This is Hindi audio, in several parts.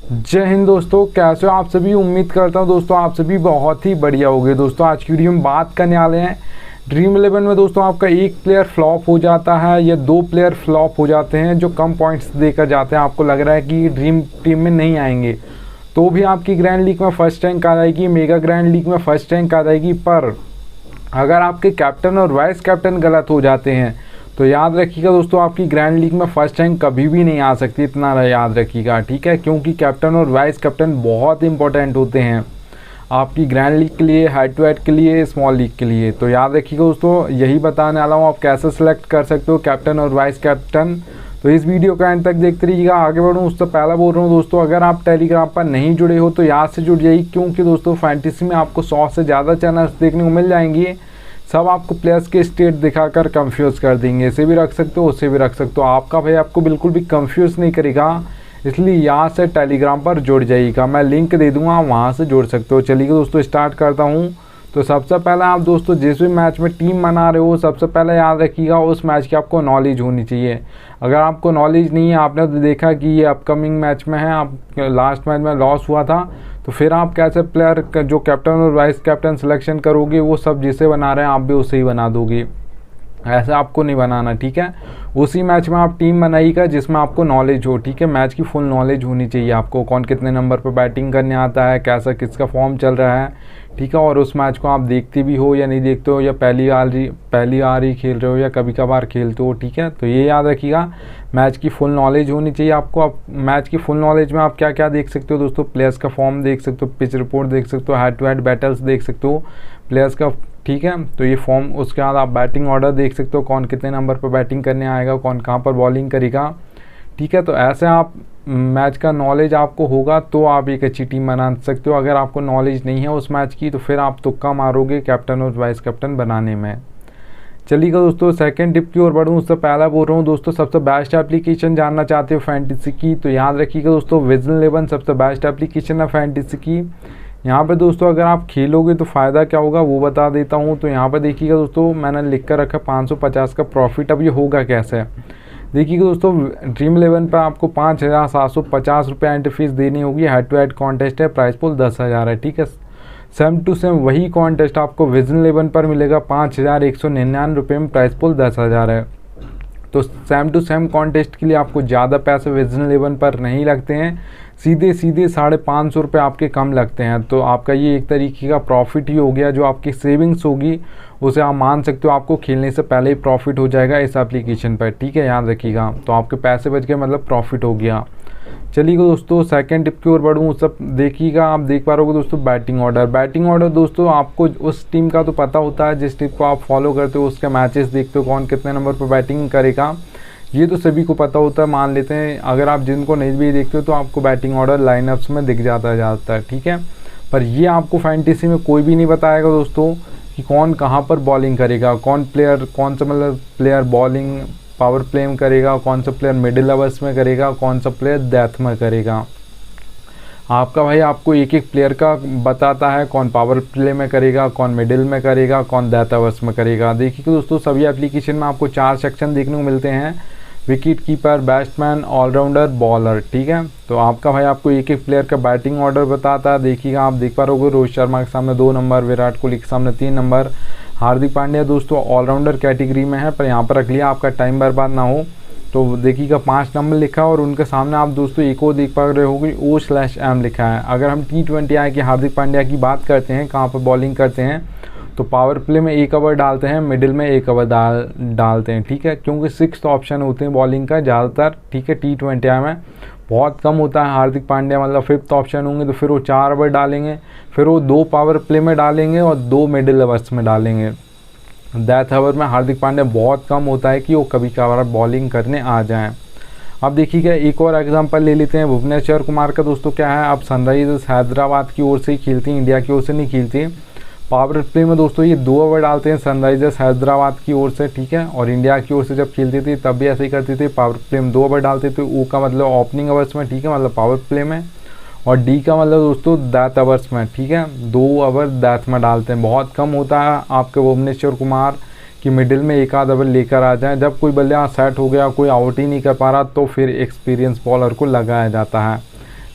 जय हिंद दोस्तों, कैसे हो आप सभी। उम्मीद करता हूं दोस्तों आप सभी बहुत ही बढ़िया होंगे। दोस्तों आज की वीडियो में बात करने वाले हैं ड्रीम 11 में दोस्तों आपका एक प्लेयर फ्लॉप हो जाता है या दो प्लेयर फ्लॉप हो जाते हैं जो कम पॉइंट्स देकर जाते हैं। आपको लग रहा है कि ड्रीम टीम में नहीं आएंगे तो भी आपकी ग्रैंड लीग में फर्स्ट रैंक आ जाएगी, मेगा ग्रैंड लीग में फर्स्ट रैंक आ जाएगी। पर अगर आपके कैप्टन और वाइस कैप्टन गलत हो जाते हैं तो याद रखिएगा दोस्तों आपकी ग्रैंड लीग में फर्स्ट रैंक कभी भी नहीं आ सकती, इतना याद रखिएगा, ठीक है। क्योंकि कैप्टन और वाइस कैप्टन बहुत इंपॉर्टेंट होते हैं आपकी ग्रैंड लीग के लिए, हेड टू हेड के लिए, स्मॉल लीग के लिए। तो याद रखिएगा दोस्तों, यही बताने वाला हूँ आप कैसे सेलेक्ट कर सकते हो कैप्टन और वाइस कैप्टन। तो इस वीडियो का एंड तक देखते रहिएगा। आगे बढ़ूँ उससे पहले बोल रहा हूँ दोस्तों, अगर आप टेलीग्राम पर नहीं जुड़े हो तो यहाँ से जुड़ जाइए, क्योंकि दोस्तों फैंटेसी में आपको 100 से ज़्यादा चैनल्स देखने को मिल जाएंगे। सब आपको प्लेयर्स के स्टेट दिखाकर कंफ्यूज कर देंगे, इसे भी रख सकते हो उससे भी रख सकते हो। आपका भाई आपको बिल्कुल भी कंफ्यूज नहीं करेगा, इसलिए यहाँ से टेलीग्राम पर जुड़ जाइएगा, मैं लिंक दे दूंगा, वहाँ से जुड़ सकते हो। चलिए दोस्तों स्टार्ट करता हूँ। तो सबसे पहले आप दोस्तों जिस भी मैच में टीम बना रहे हो सबसे पहले याद रखिएगा उस मैच की आपको नॉलेज होनी चाहिए। अगर आपको नॉलेज नहीं है, आपने तो देखा कि ये अपकमिंग मैच में है, आप लास्ट मैच में लॉस हुआ था, तो फिर आप कैसे प्लेयर का जो कैप्टन और वाइस कैप्टन सिलेक्शन करोगे वो सब जिसे बना रहे हैं आप भी उसे ही बना दोगे, ऐसे आपको नहीं बनाना, ठीक है। उसी मैच में आप टीम बनाइएगा जिसमें आपको नॉलेज हो, ठीक है। मैच की फुल नॉलेज होनी चाहिए आपको, कौन कितने नंबर पर बैटिंग करने आता है, कैसा किसका फॉर्म चल रहा है, ठीक है। और उस मैच को आप देखते भी हो या नहीं देखते हो, या पहली बार ही खेल रहे हो या कभी कभार खेलते हो, ठीक है। तो ये याद रखिएगा मैच की फुल नॉलेज होनी चाहिए आपको। आप मैच की फुल नॉलेज में आप क्या क्या देख सकते हो दोस्तों, प्लेयर्स का फॉर्म देख सकते हो, पिच रिपोर्ट देख सकते हो, हेड टू हेड बैटल्स देख सकते हो प्लेयर्स का, ठीक है। तो ये फॉर्म, उसके बाद आप बैटिंग ऑर्डर देख सकते हो, कौन कितने नंबर पर बैटिंग करने आएगा, कौन कहाँ पर बॉलिंग करेगा, ठीक है। तो ऐसे आप मैच का नॉलेज आपको होगा तो आप एक अच्छी टीम बना सकते हो। अगर आपको नॉलेज नहीं है उस मैच की तो फिर आप तुक्का मारोगे कैप्टन और वाइस कैप्टन बनाने में। चलिएगा दोस्तों सेकंड टिप की ओर बढ़ूँ उससे पहले बोल रहा हूँ दोस्तों, सबसे बेस्ट एप्लीकेशन जानना चाहते हो फैंटेसी की तो याद रखिएगा दोस्तों विजन 11 सबसे बेस्ट एप्लीकेशन है फैंटेसी की। यहाँ पे दोस्तों अगर आप खेलोगे तो फ़ायदा क्या होगा वो बता देता हूँ। तो यहाँ पे देखिएगा दोस्तों मैंने लिख कर रखा 550 का प्रॉफिट। अब ये होगा कैसे, देखिएगा दोस्तों ड्रीम 11 पर आपको 5750 रुपये एंट्री फीस देनी होगी। हेड टू हेड कॉन्टेस्ट है, प्राइस पुल 10,000 है, ठीक है। सेम टू सेम वही कॉन्टेस्ट आपको विजन 11 पर मिलेगा 5199 रुपये में, प्राइस पुल 10,000 है। तो सेम टू सेम कॉन्टेस्ट के लिए आपको ज़्यादा पैसे विजन 11 पर नहीं लगते हैं, सीधे 550 रुपये आपके कम लगते हैं। तो आपका ये एक तरीके का प्रॉफिट ही हो गया, जो आपकी सेविंग्स होगी उसे आप मान सकते हो आपको खेलने से पहले ही प्रॉफिट हो जाएगा इस एप्लीकेशन पर, ठीक है, याद रखिएगा। तो आपके पैसे बच गए, मतलब प्रॉफिट हो गया। चलिए दोस्तों सेकंड टिप की ओर बढ़ूँ, सब देखिएगा, आप देख पा रहे हो दोस्तों बैटिंग ऑर्डर दोस्तों आपको उस टीम का तो पता होता है जिस टीम को आप फॉलो करते हो, उसके मैचेस देखते हो, कौन कितने नंबर पर बैटिंग करेगा, ये तो सभी को पता होता है, मान लेते हैं। अगर आप जिनको नहीं भी देखते हो तो आपको बैटिंग ऑर्डर लाइनअप्स में दिख जाता है ज़्यादातर, ठीक है। पर ये आपको फैंटेसी में कोई भी नहीं बताएगा दोस्तों कि कौन कहाँ पर बॉलिंग करेगा, कौन सा मतलब प्लेयर बॉलिंग पावर प्ले में करेगा, कौन सा प्लेयर मिडिल ओवर्स में करेगा, कौन सा प्लेयर डेथ में करेगा। आपका भाई आपको एक एक प्लेयर का बताता है, कौन पावर प्ले में करेगा, कौन मिडिल में करेगा, कौन डेथ ओवर्स में करेगा। देखिए दोस्तों सभी एप्लीकेशन में आपको 4 सेक्शन देखने को मिलते हैं, wicket keeper, batsman, all rounder, bowler, ठीक है। तो आपका भाई आपको एक एक प्लेयर का बैटिंग ऑर्डर बताता है। देखिएगा आप देख पा रहे हो रोहित शर्मा के सामने 2 नंबर, विराट कोहली के सामने 3 नंबर, हार्दिक पांड्या दोस्तों ऑलराउंडर कैटेगरी में है, पर यहाँ पर रख लिया आपका टाइम बर्बाद ना हो। तो देखिएगा 5 नंबर लिखा है और उनके सामने आप दोस्तों एक और देख पा रहे होगी O/M लिखा है। अगर हम T20 आई कि हार्दिक पांड्या की बात करते हैं कहाँ पर बॉलिंग करते हैं, तो पावर प्ले में 1 ओवर डालते हैं, मिडिल में 1 ओवर डालते हैं, ठीक है। क्योंकि 6th ऑप्शन होते हैं बॉलिंग का ज़्यादातर, ठीक है। T20 में बहुत कम होता है हार्दिक पांड्या, मतलब 5th ऑप्शन होंगे तो फिर वो 4 ओवर डालेंगे, फिर वो 2 पावर प्ले में डालेंगे और 2 मिडिल ओवर्स में डालेंगे। डेथ ओवर में हार्दिक पांड्या बहुत कम होता है कि वो कभी कभार बॉलिंग करने आ जाएं। अब देखिएगा एक और एग्जांपल ले लेते हैं भुवनेश्वर कुमार का दोस्तों, क्या है, अब सनराइजर्स हैदराबाद की ओर से ही खेलती हैं, इंडिया की ओर से नहीं खेलती। पावर प्ले में दोस्तों ये 2 ओवर डालते हैं सनराइजर्स हैदराबाद की ओर से, ठीक है। और इंडिया की ओर से जब खेलती थी तब भी ऐसे ही करती थी, पावर प्ले में 2 ओवर डालते थे। ओ का मतलब ओपनिंग ओवर्स में, ठीक है, मतलब पावर प्ले में, और डी का मतलब दोस्तों डेथ ओवर्स में, ठीक है, 2 ओवर डेथ में डालते हैं। बहुत कम होता है आपके भुवनेश्वर कुमार कि मिडिल में 1 आध ओवर लेकर आ जाएं। जब कोई बल्ला सेट हो गया, कोई आउट ही नहीं कर पा रहा, तो फिर एक्सपीरियंस बॉलर को लगाया जाता है।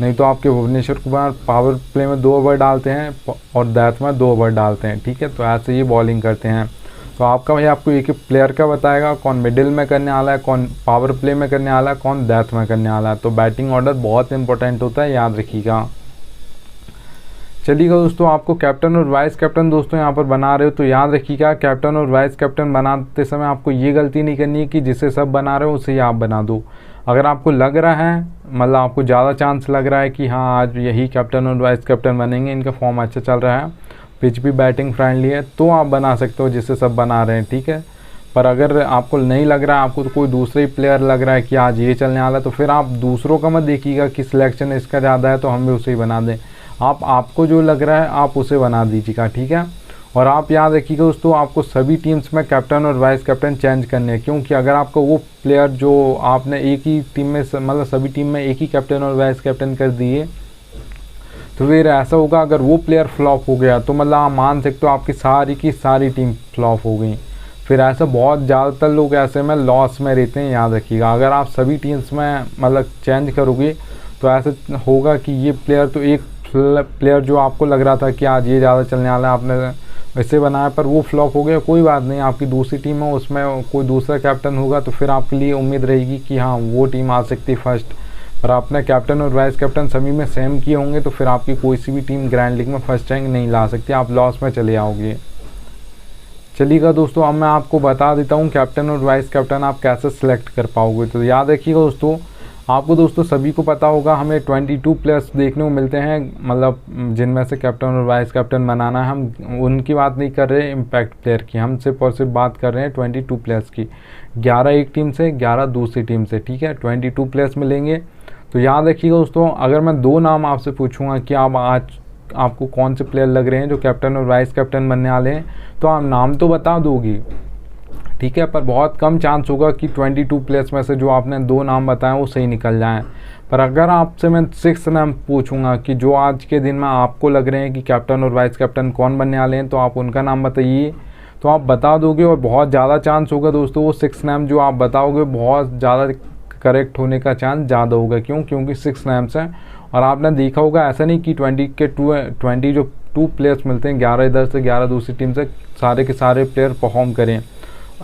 नहीं तो आपके भुवनेश्वर कुमार पावर प्ले में 2 ओवर डालते हैं और डेथ में 2 ओवर डालते हैं, ठीक है। तो ऐसे ये बॉलिंग करते हैं। तो आपका भाई आपको एक प्लेयर का बताएगा कौन मिडिल में करने वाला है, कौन पावर प्ले में करने वाला है, कौन डेथ में करने वाला है। तो बैटिंग ऑर्डर बहुत इंपॉर्टेंट होता है, याद रखिएगा। चलिएगा दोस्तों, आपको कैप्टन और वाइस कैप्टन दोस्तों यहाँ पर बना रहे हो तो याद रखिएगा, कैप्टन और वाइस कैप्टन बनाते समय आपको ये गलती नहीं करनी है कि जिसे सब बना रहे हो उसे ही आप बना दो। अगर आपको लग रहा है, मतलब आपको ज़्यादा चांस लग रहा है कि हाँ आज यही कैप्टन और वाइस कैप्टन बनेंगे, इनका फॉर्म अच्छा चल रहा है, पिच भी बैटिंग फ्रेंडली है, तो आप बना सकते हो जिसे सब बना रहे हैं, ठीक है। पर अगर आपको नहीं लग रहा है, आपको तो कोई दूसरा ही प्लेयर लग रहा है कि आज ये चलने वाला है, तो फिर आप दूसरों का मत देखिएगा कि सिलेक्शन इसका ज़्यादा है तो हम भी उसे ही बना दें। आपको जो लग रहा है आप उसे बना दीजिएगा, ठीक है। और आप याद रखिएगा दोस्तों, आपको सभी टीम्स में कैप्टन और वाइस कैप्टन चेंज करने हैं, क्योंकि अगर आपको वो प्लेयर जो आपने एक ही टीम में मतलब सभी टीम में एक ही कैप्टन और वाइस कैप्टन कर दिए, तो फिर ऐसा होगा अगर वो प्लेयर फ्लॉप हो गया तो मतलब आप मान सकते हो आपकी सारी की सारी टीम फ्लॉप हो गई। फिर ऐसा बहुत ज़्यादातर लोग ऐसे में लॉस में रहते हैं, याद रखिएगा। अगर आप सभी टीम्स में मतलब चेंज करोगे तो ऐसा होगा कि ये प्लेयर तो एक प्लेयर जो आपको लग रहा था कि आज ये ज़्यादा चलने वाला है, आपने वैसे बनाया पर वो फ्लॉप हो गया, कोई बात नहीं, आपकी दूसरी टीम है उसमें कोई दूसरा कैप्टन होगा तो फिर आपके लिए उम्मीद रहेगी कि हाँ वो टीम आ सकती है फर्स्ट। पर आपने कैप्टन और वाइस कैप्टन सभी में सेम किए होंगे तो फिर आपकी कोई सी भी टीम ग्रैंड लीग में फर्स्ट रैंक नहीं ला सकती, आप लॉस में चले आओगे। चलिएगा दोस्तों, अब मैं आपको बता देता हूँ कैप्टन और वाइस कैप्टन आप कैसे सिलेक्ट कर पाओगे। तो याद रखिएगा दोस्तों, आपको दोस्तों सभी को पता होगा हमें 22 प्लेयर्स देखने को मिलते हैं, मतलब जिनमें से कैप्टन और वाइस कैप्टन बनाना है। हम उनकी बात नहीं कर रहे इम्पैक्ट प्लेयर की, हम सिर्फ और सिर्फ बात कर रहे हैं 22 प्लेयर्स की। 11 एक टीम से, 11 दूसरी टीम से, ठीक है। 22 प्लेयर्स मिलेंगे। तो याद रखिएगा दोस्तों, अगर मैं 2 नाम आपसे पूछूंगा कि आप आज आपको कौन से प्लेयर लग रहे हैं जो कैप्टन और वाइस कैप्टन बनने वाले हैं, तो आप नाम तो बता दोगे, ठीक है, पर बहुत कम चांस होगा कि 22 प्लेयर्स में से जो आपने 2 नाम बताए वो सही निकल जाएं। पर अगर आपसे मैं 6 नाम पूछूंगा कि जो आज के दिन में आपको लग रहे हैं कि कैप्टन और वाइस कैप्टन कौन बनने वाले हैं, तो आप उनका नाम बताइए, तो आप बता दोगे। और बहुत ज़्यादा चांस होगा दोस्तों वो 6 नाम जो आप बताओगे बहुत ज़्यादा करेक्ट होने का चांस ज़्यादा होगा। क्योंकि 6 नाम्स हैं और आपने देखा होगा ऐसा नहीं कि 20 जो 2 प्लेयर्स मिलते हैं, 11 इधर से 11 दूसरी टीम से, सारे के सारे प्लेयर परफॉर्म करें।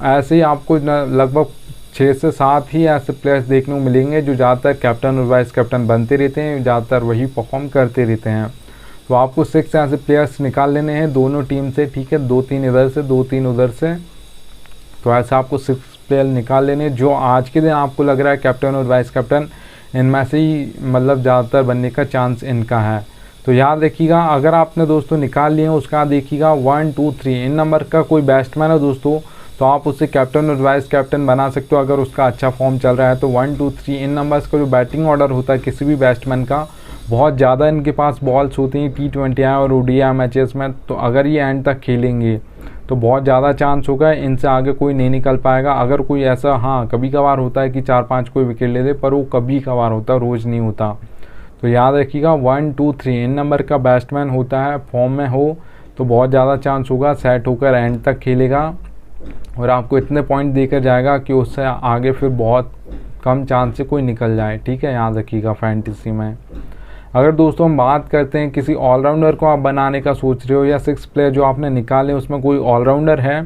ऐसे ही आपको लगभग 6 से 7 ही ऐसे प्लेयर्स देखने को मिलेंगे जो ज़्यादातर कैप्टन और वाइस कैप्टन बनते रहते हैं, ज़्यादातर वही परफॉर्म करते रहते हैं। तो आपको 6 ऐसे प्लेयर्स निकाल लेने हैं दोनों टीम से, ठीक है, 2-3 इधर से 2-3 उधर से। तो ऐसे आपको 6 प्लेयर निकाल लेने जो आज के दिन आपको लग रहा है कैप्टन और वाइस कैप्टन इनमें से ही मतलब ज़्यादातर बनने का चांस इनका है। तो याद रखिएगा, अगर आपने दोस्तों निकाल लिए उसका देखिएगा 1, 2, 3 इन नंबर का कोई बैट्समैन है दोस्तों, तो आप उससे कैप्टन और वाइस कैप्टन बना सकते हो अगर उसका अच्छा फॉर्म चल रहा है। तो 1, 2, 3 इन नंबर्स का जो बैटिंग ऑर्डर होता है किसी भी बैट्समैन का, बहुत ज़्यादा इनके पास बॉल्स होती हैं T20 और ODI मैचेस में। तो अगर ये एंड तक खेलेंगे तो बहुत ज़्यादा चांस होगा इनसे आगे कोई नहीं निकल पाएगा। अगर कोई ऐसा, हाँ कभी कभार होता है कि 4-5 कोई विकेट ले दे, पर वो कभी कभार होता है, रोज़ नहीं होता। तो याद रखिएगा 1, 2, 3 इन नंबर का बैट्समैन होता है, फॉर्म में हो तो बहुत ज़्यादा चांस होगा सेट होकर एंड तक खेलेगा और आपको इतने पॉइंट देकर जाएगा कि उससे आगे फिर बहुत कम चांस से कोई निकल जाए, ठीक है, याद रखिएगा फैंटेसी में। अगर दोस्तों हम बात करते हैं किसी ऑलराउंडर को आप बनाने का सोच रहे हो या 6 प्लेयर जो आपने निकाले उसमें कोई ऑलराउंडर है,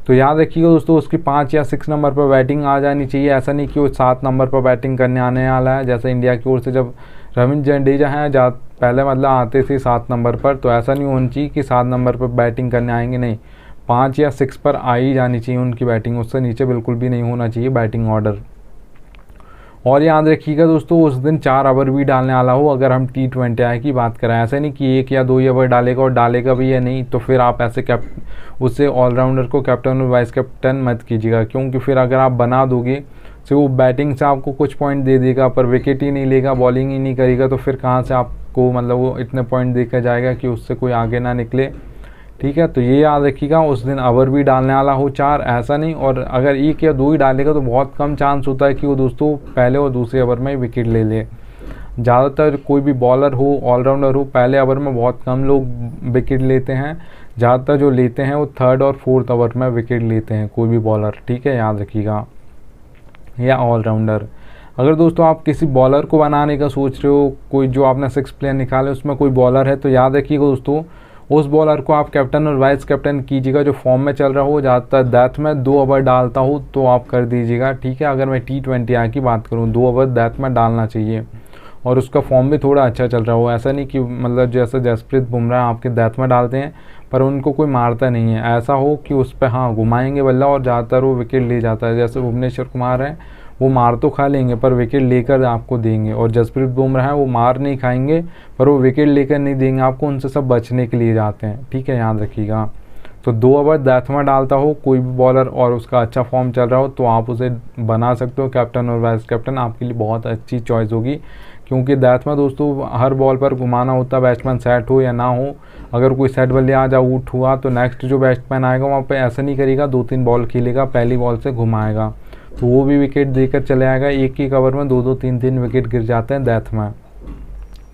तो याद रखिएगा दोस्तों उसकी 5 या 6 नंबर पर बैटिंग आ जानी चाहिए। ऐसा नहीं कि वो 7 नंबर पर बैटिंग करने आने वाला है, जैसे इंडिया की ओर से जब रविंद्र जडेजा हैं पहले मतलब आते थे 7 नंबर पर, तो ऐसा नहीं होना चाहिए कि 7 नंबर पर बैटिंग करने आएंगे, नहीं, 5 या 6 पर आ ही जानी चाहिए उनकी बैटिंग, उससे नीचे बिल्कुल भी नहीं होना चाहिए बैटिंग ऑर्डर। और याद रखिएगा दोस्तों उस दिन 4 ओवर भी डालने वाला हो अगर हम T20I की बात करें, ऐसा नहीं कि 1 या 2 ओवर डालेगा और डालेगा भी या नहीं, तो फिर आप ऐसे उससे ऑलराउंडर को कैप्टन और वाइस कैप्टन मत कीजिएगा। क्योंकि फिर अगर आप बना दोगे तो वो बैटिंग से आपको कुछ पॉइंट दे देगा पर विकेट ही नहीं लेगा, बॉलिंग ही नहीं करेगा, तो फिर कहाँ से आपको मतलब वो इतने पॉइंट देकर जाएगा कि उससे कोई आगे ना निकले, ठीक है। तो ये याद रखिएगा उस दिन ओवर भी डालने वाला हो 4, ऐसा नहीं, और अगर 1 या 2 ही डालेगा तो बहुत कम चांस होता है कि वो दोस्तों पहले और दूसरे ओवर में ही विकेट ले ले। ज़्यादातर कोई भी बॉलर हो, ऑलराउंडर हो, पहले ओवर में बहुत कम लोग विकेट लेते हैं, ज़्यादातर जो लेते हैं वो 3rd और 4th ओवर में विकेट लेते हैं कोई भी बॉलर, ठीक है, याद रखिएगा, या ऑलराउंडर। अगर दोस्तों आप किसी बॉलर को बनाने का सोच रहे हो, कोई जो आपने 6 प्लेयर निकाले उसमें कोई बॉलर है, तो याद रखिएगा दोस्तों उस बॉलर को आप कैप्टन और वाइस कैप्टन कीजिएगा जो फॉर्म में चल रहा हो। ज़्यादातर डेथ में 2 ओवर डालता हो तो आप कर दीजिएगा, ठीक है। अगर मैं T20I की बात करूँ 2 ओवर डेथ में डालना चाहिए और उसका फॉर्म भी थोड़ा अच्छा चल रहा हो। ऐसा नहीं कि मतलब जैसे जसप्रीत बुमराह आपके डेथ में डालते हैं पर उनको कोई मारता नहीं है, ऐसा हो कि उस पर हाँ घुमाएंगे बल्ला और ज़्यादातर वो विकेट ले जाता है। जैसे भुवनेश्वर कुमार है, वो मार तो खा लेंगे पर विकेट लेकर आपको देंगे, और जसप्रीत बुमराह है वो मार नहीं खाएंगे पर वो विकेट लेकर नहीं देंगे आपको, उनसे सब बचने के लिए जाते हैं, ठीक है, याद रखिएगा। तो 2 ओवर डेथ में डालता हो कोई भी बॉलर और उसका अच्छा फॉर्म चल रहा हो तो आप उसे बना सकते हो कैप्टन और वाइस कैप्टन, आपके लिए बहुत अच्छी चॉइस होगी। क्योंकि डेथ में दोस्तों हर बॉल पर घुमाना होता है, बैट्समैन सेट हो या ना हो। अगर कोई सेट बल्लेबाज आउट हुआ तो नेक्स्ट जो बैट्समैन आएगा वहाँ पे ऐसा नहीं करेगा 2-3 बॉल खेलेगा, पहली बॉल से घुमाएगा तो वो भी विकेट देकर चले आएगा। एक ही कवर में 2-2 3-3 विकेट गिर जाते हैं डेथ में,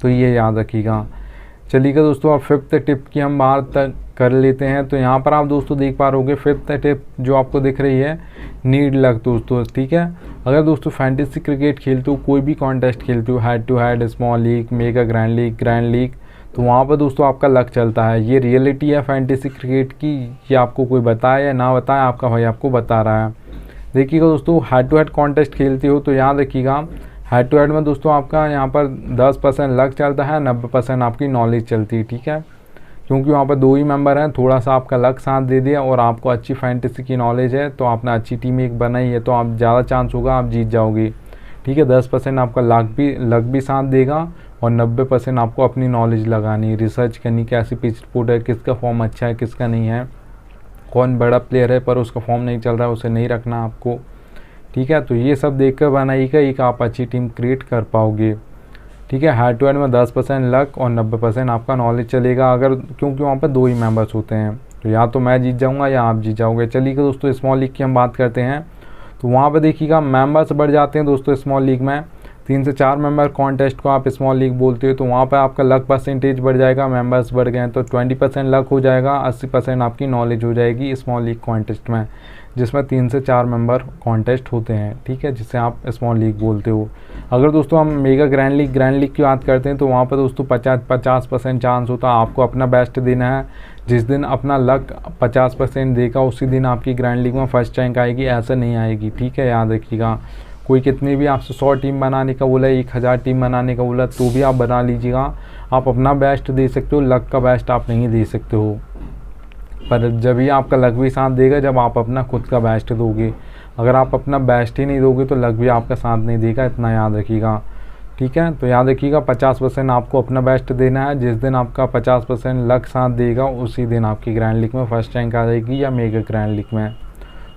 तो ये याद रखिएगा। चलिएगा दोस्तों अब 5th टिप की हम बात कर लेते हैं। तो यहाँ पर आप दोस्तों देख पा रहे 5th टिप जो आपको दिख रही है, नीड लक दोस्तों, ठीक है। अगर दोस्तों फैंटेसी क्रिकेट खेलते हो, कोई भी कॉन्टेस्ट खेलते हो, head to head, small league, mega grand league, तो वहाँ पर दोस्तों आपका लक चलता है। ये रियलिटी है फैंटेसी क्रिकेट की, ये आपको कोई बताए या ना बताए, आपका भाई आपको बता रहा है। देखिएगा दोस्तों हेड टू हेड कॉन्टेस्ट खेलते हो तो याद रखिएगा हेड टू हेड में दोस्तों आपका यहाँ पर 10% लक चलता है, 90% आपकी नॉलेज चलती है, ठीक है। क्योंकि वहाँ पर 2 ही मेंबर हैं, थोड़ा सा आपका लक साथ दे दिया और आपको अच्छी फैंटेसी की नॉलेज है तो आपने अच्छी टीम एक बनाई है तो आप ज़्यादा चांस होगा आप जीत जाओगे, ठीक है। 10% आपका लक भी साथ देगा और 90% आपको अपनी नॉलेज लगानी, रिसर्च करनी, कैसी पिच रिपोर्ट है, किसका फॉर्म अच्छा है किसका नहीं है, कौन बड़ा प्लेयर है पर उसका फॉर्म नहीं चल रहा है उसे नहीं रखना आपको, ठीक है। तो ये सब देखकर बनाइएगा, एक आप अच्छी टीम क्रिएट कर पाओगे, ठीक है। हेड टू हेड में 10% लक और 90% आपका नॉलेज चलेगा, अगर क्योंकि वहाँ पर 2 ही मेंबर्स होते हैं तो या तो मैं जीत जाऊँगा या आप जीत जाओगे। चलिए दोस्तों स्मॉल लीग की हम बात करते हैं। तो वहाँ पर देखिएगा मेंबर्स बढ़ जाते हैं दोस्तों स्मॉल लीग में, 3 से 4 मेंबर कॉन्टेस्ट को आप स्मॉल लीग बोलते हो तो वहाँ पर आपका लक परसेंटेज बढ़ जाएगा। मेंबर्स बढ़ गए हैं तो 20% लक हो जाएगा, 80% आपकी नॉलेज हो जाएगी स्मॉल लीग कॉन्टेस्ट में, जिसमें 3 से 4 मेंबर कॉन्टेस्ट होते हैं, ठीक है, जिसे आप स्मॉल लीग बोलते हो। अगर दोस्तों हम मेगा ग्रैंड लीग की बात करते हैं तो वहाँ पर दोस्तों 50% चांस होता है, आपको अपना बेस्ट देना है। जिस दिन अपना लक 50% देगा उसी दिन आपकी ग्रैंड लीग में फर्स्ट रैंक आएगी, ऐसा नहीं आएगी, ठीक है, याद रखिएगा। कोई कितनी भी आपसे 100 टीम बनाने का बोला, 1000 टीम बनाने का बोला तो भी आप बना लीजिएगा, आप अपना बेस्ट दे सकते हो, लक का बेस्ट आप नहीं दे सकते हो। पर जब ही आपका लक भी साथ देगा जब आप अपना खुद का बेस्ट दोगे, अगर आप अपना बेस्ट ही नहीं दोगे तो लक भी आपका साथ नहीं देगा, इतना याद रखिएगा, ठीक है। तो याद रखिएगा 50% आपको अपना बेस्ट देना है, जिस दिन आपका 50% लक साथ देगा उसी दिन आपकी ग्रैंड लीग में फर्स्ट रैंक आ जाएगी या मेगा ग्रैंड लीग में,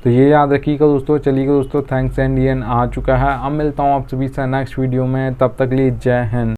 तो ये याद रखिएगा दोस्तों। चलिएगा दोस्तों थैंक्स एंड आ चुका है, अब मिलता हूँ आप सभी से नेक्स्ट वीडियो में, तब तक लिए जय हिंद।